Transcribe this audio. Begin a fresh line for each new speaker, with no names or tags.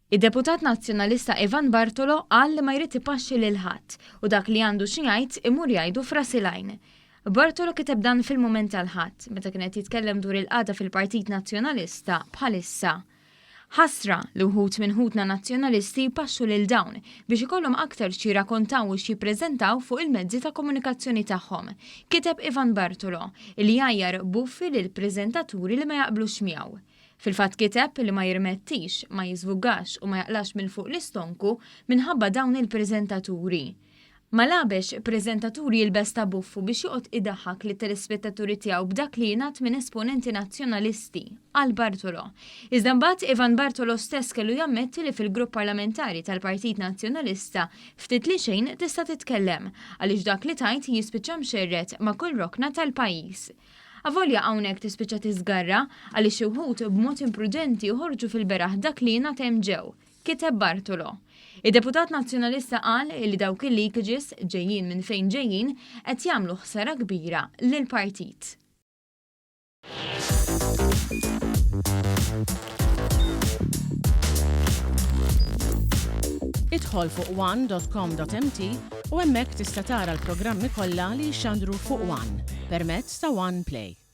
Id-Deputat Nazzjonalista Ivan Bartolo qal li ma jrid ipaxxi lil ħadd u dak li għandu xi jgħid imur jgħidu f'rasilajn. Bartolo kiteb dan fil-mument tal-ħadd meta kien qed jitkellem dwar il-qagħda fil-Partit Nazzjonalista bħalissa. Ħasra li wħud minn ħutna nazzjonalisti jpaxxu lil dawn biex ikollhom aktar xi jirrakkontaw u xi jippreżentaw fuq il-mezzi ta' komunikazzjoni tagħhom. Kiteb Ivan Bartolo li jgħajjar buffi lil preżentaturi li ma jaqblux miegħu. Fil-fatt kiteb li ma jirmettix, ma jiżvugax u ma jaqlax minn fuq l-istonku minħabba dawn il-preżentaturi. Ma labex preżentaturi jilbes ta' buffu biex joqgħod idaħħak li telespettaturi tiegħu b'dak li jingħad minn esponenti nazzjonalisti għal Bartolo. Iżda mbagħad Ivan Bartolo stess kellu jammetti li fil-grupp parlamentari tal-Partit Nazzjonalista ftit li xejn tista' titkellem għaliex dak li tajt jispiċċa mxerred ma' kull rokna tal-pajjiż. Avolja hawnhekk tispiċċa tiżgarra għaliex xi wħud b'mod imprudenti joħorġu fil-beraħ dak li jingħatem ġew, kiteb Bartolo. Id-Deputat Nazzjonalista qal li dawk il-leakages ġejjin minn fejn ġejjin qed jagħmlu ħsara kbira lill-partit.
Idħol fuq one.com.mt u hemmhekk tista' tara l-programmi kollha li jxandru fuq One permezz ta' One Play.